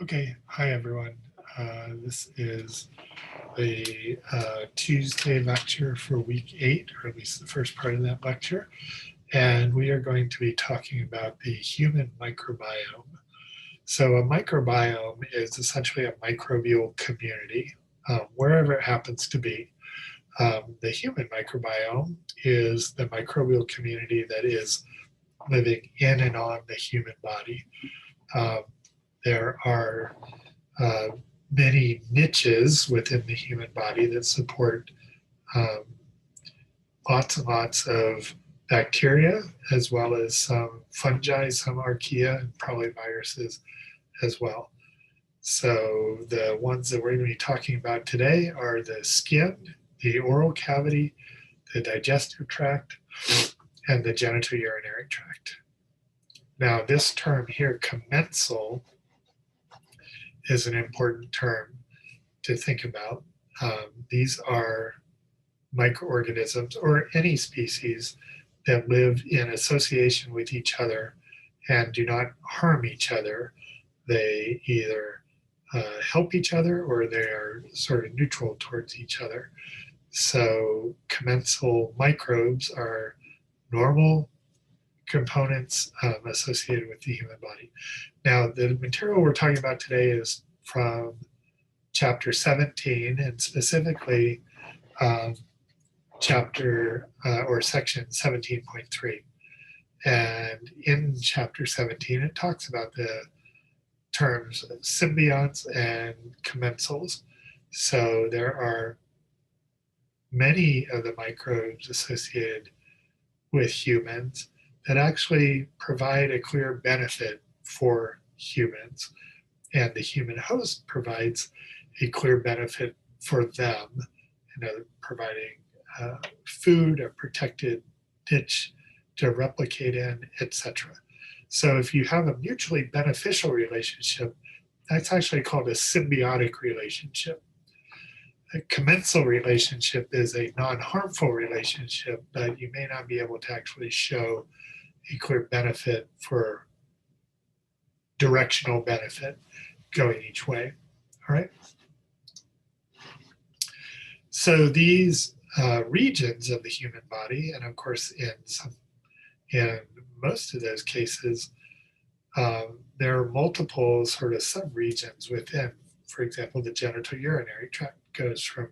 Okay, hi everyone. This is the Tuesday lecture for week 8, or at least the first part of that lecture. And we are going to be talking about the human microbiome. So a microbiome is essentially a microbial community, wherever it happens to be. The human microbiome is the microbial community that is living in and on the human body. Um, there are uh, many niches within the human body that support um, lots and lots of bacteria, as well as some fungi, some archaea, and probably viruses as well. So the ones that we're going to be talking about today are the skin, the oral cavity, the digestive tract, and the genitourinary tract. Now, this term here, commensal, is an important term to think about. These are microorganisms or any species that live in association with each other and do not harm each other. They either help each other or they are sort of neutral towards each other. So commensal microbes are normal components associated with the human body. Now, the material we're talking about today is from chapter 17, and specifically chapter or section 17.3. And in chapter 17, it talks about the terms symbionts and commensals. So there are many of the microbes associated with humans that actually provide a clear benefit for humans, and the human host provides a clear benefit for them, providing food, a protected niche to replicate in, etc. So if you have a mutually beneficial relationship, that's actually called a symbiotic relationship. A commensal relationship is a non-harmful relationship, but you may not be able to actually show a clear benefit for directional benefit going each way. All right. So these regions of the human body, and of course in most of those cases, there are multiple sort of subregions within. For example, the genitourinary tract goes from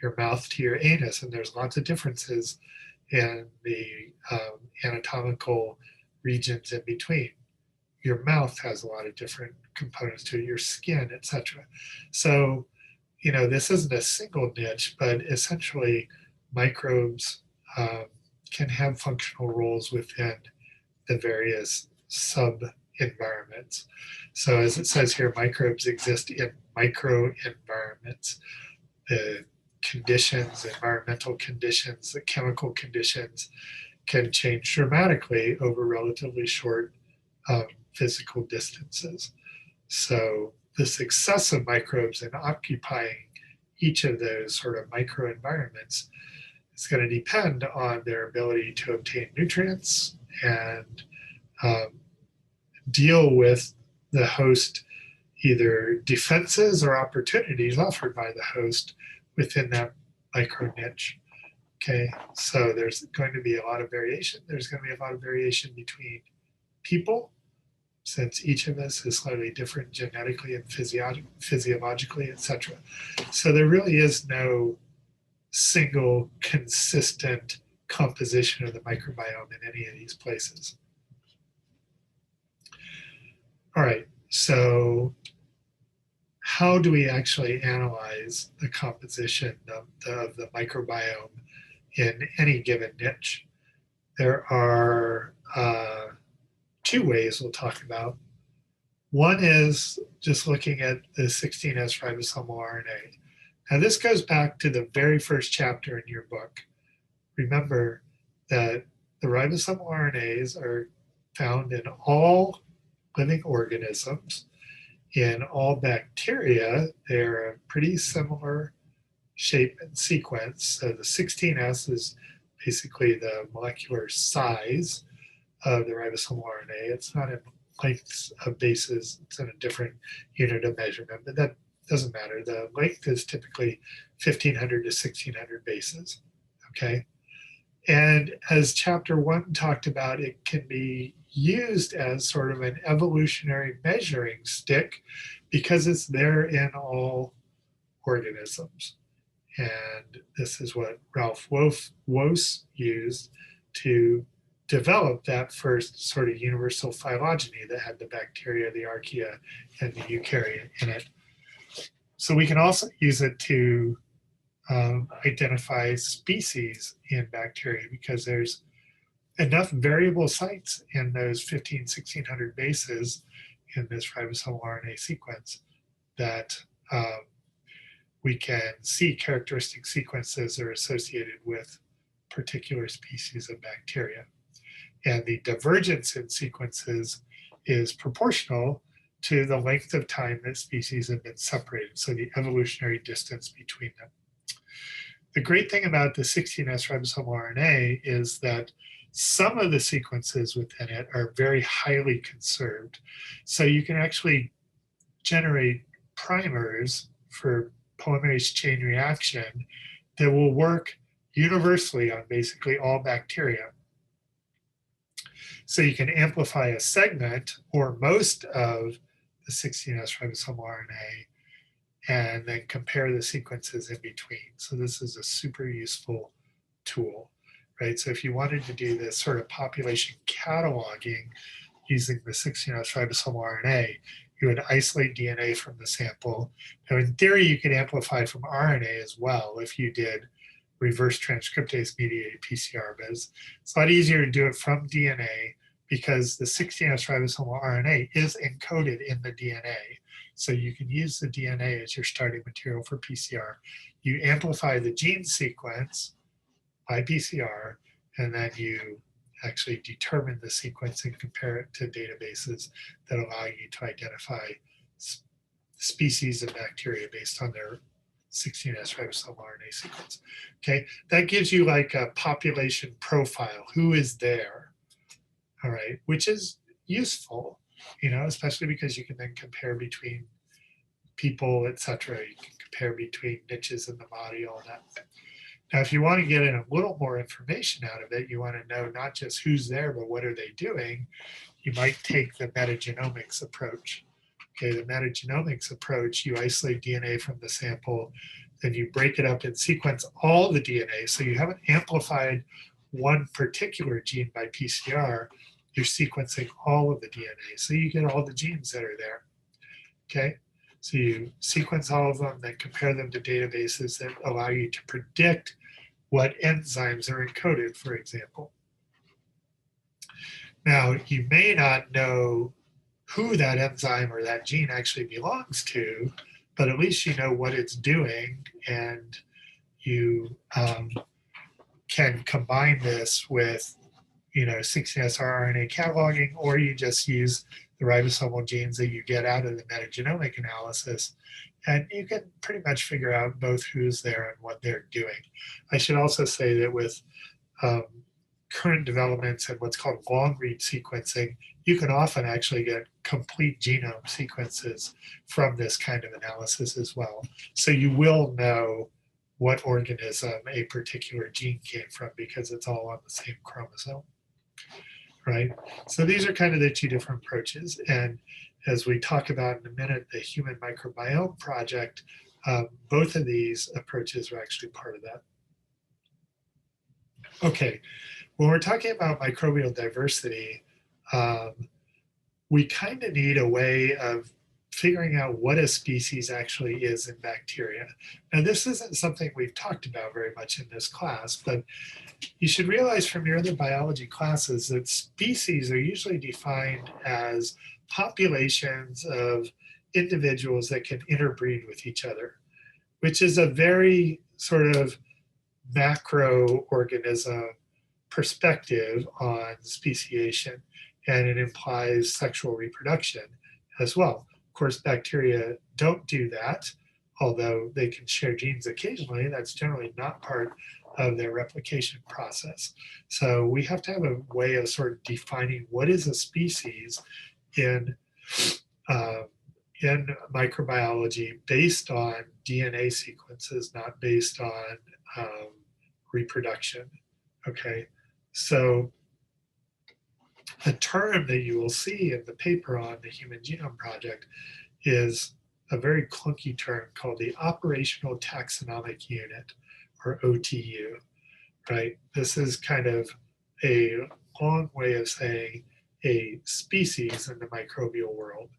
your mouth to your anus, and there's lots of differences in the anatomical regions in between. Your mouth has a lot of different components to it, your skin, etc. So, this isn't a single niche, but essentially microbes can have functional roles within the various sub-environments. So as it says here, microbes exist in microenvironments. The conditions, environmental conditions, the chemical conditions can change dramatically over relatively short physical distances. So the success of microbes in occupying each of those sort of microenvironments is going to depend on their ability to obtain nutrients and deal with the host, either defenses or opportunities offered by the host within that micro niche. Okay, so there's going to be a lot of variation. There's going to be a lot of variation between people, since each of us is slightly different genetically and physiologically, etc. So there really is no single consistent composition of the microbiome in any of these places. All right, so how do we actually analyze the composition of the microbiome in any given niche? There are two ways we'll talk about. One is just looking at the 16S ribosomal RNA. Now this goes back to the very first chapter in your book. Remember that the ribosomal RNAs are found in all living organisms. In all bacteria, they're a pretty similar shape and sequence. So the 16S is basically the molecular size of the ribosomal RNA. It's not in lengths of bases. It's in a different unit of measurement, but that doesn't matter. The length is typically 1,500 to 1,600 bases, okay? And as chapter 1 talked about, it can be used as sort of an evolutionary measuring stick because it's there in all organisms. And this is what Ralph Woese used to develop that first sort of universal phylogeny that had the bacteria, the archaea, and the eukarya in it. So we can also use it to identify species in bacteria because there's enough variable sites in those 1,600 bases in this ribosomal RNA sequence that we can see characteristic sequences are associated with particular species of bacteria. And the divergence in sequences is proportional to the length of time that species have been separated, so the evolutionary distance between them. The great thing about the 16S ribosomal RNA is that some of the sequences within it are very highly conserved. So you can actually generate primers for polymerase chain reaction that will work universally on basically all bacteria. So you can amplify a segment or most of the 16S ribosomal RNA and then compare the sequences in between. So this is a super useful tool, right? So if you wanted to do this sort of population cataloging using the 16S ribosomal RNA, you would isolate DNA from the sample. Now in theory, you could amplify from RNA as well if you did reverse transcriptase mediated PCR, but it's a lot easier to do it from DNA because the 16S ribosomal RNA is encoded in the DNA. So you can use the DNA as your starting material for PCR. You amplify the gene sequence by PCR, and then you actually determine the sequence and compare it to databases that allow you to identify species of bacteria based on their 16S ribosomal RNA sequence. Okay, that gives you like a population profile. Who is there? All right, which is useful, you know, especially because you can then compare between people, etc. You can compare between niches in the body, all that. Now, if you want to get in a little more information out of it, you want to know not just who's there, but what are they doing, you might take the metagenomics approach. Okay, the metagenomics approach, you isolate DNA from the sample, then you break it up and sequence all the DNA. So you haven't amplified one particular gene by PCR, you're sequencing all of the DNA. So you get all the genes that are there. Okay, so you sequence all of them, then compare them to databases that allow you to predict what enzymes are encoded, for example. Now, you may not know who that enzyme or that gene actually belongs to, but at least you know what it's doing, and you can combine this with 16S rRNA cataloging, or you just use the ribosomal genes that you get out of the metagenomic analysis, and you can pretty much figure out both who's there and what they're doing. I should also say that with current developments and what's called long-read sequencing, you can often actually get complete genome sequences from this kind of analysis as well. So you will know what organism a particular gene came from because it's all on the same chromosome, right? So these are kind of the two different approaches. And as we talk about in a minute, the Human Microbiome Project, both of these approaches are actually part of that. Okay, when we're talking about microbial diversity, we kind of need a way of figuring out what a species actually is in bacteria. Now, this isn't something we've talked about very much in this class, but you should realize from your other biology classes that species are usually defined as populations of individuals that can interbreed with each other, which is a very sort of macro organism perspective on speciation, and it implies sexual reproduction as well. Of course, bacteria don't do that, although they can share genes occasionally. That's generally not part of their replication process. So we have to have a way of sort of defining what is a species in microbiology based on DNA sequences, not based on reproduction. Okay, so a term that you will see in the paper on the Human Genome Project is a very clunky term called the Operational Taxonomic Unit, or OTU, right? This is kind of a long way of saying a species in the microbial world,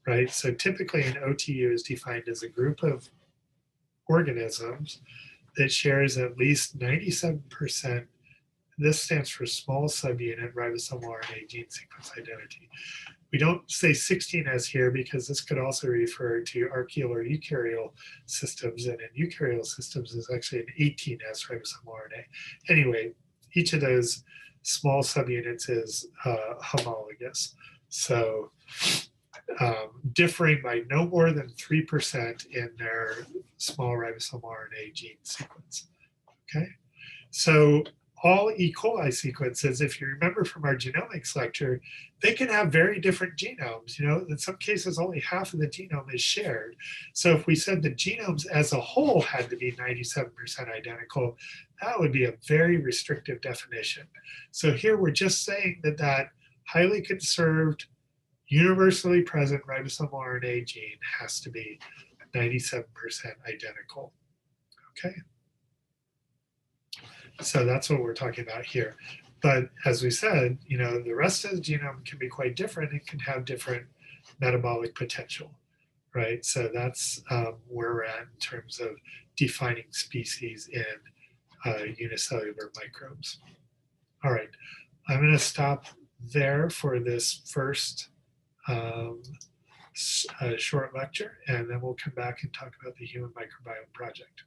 right? So typically an OTU is defined as a group of organisms that shares at least 97%. This stands for small subunit ribosomal RNA gene sequence identity. We don't say 16S here because this could also refer to archaeal or eukaryote systems, and in eukaryote systems is actually an 18S ribosomal RNA. Anyway, each of those small subunits is homologous. So differing by no more than 3% in their small ribosomal RNA gene sequence. Okay, so all E. coli sequences, if you remember from our genomics lecture, they can have very different genomes. You know, in some cases, only half of the genome is shared. So if we said the genomes as a whole had to be 97% identical, that would be a very restrictive definition. So here we're just saying that that highly conserved, universally present ribosomal RNA gene has to be 97% identical. Okay. So that's what we're talking about here. But as we said, you know, the rest of the genome can be quite different. It can have different metabolic potential, right? So that's where we're at in terms of defining species in unicellular microbes. All right, I'm going to stop there for this first short lecture, and then we'll come back and talk about the Human Microbiome Project.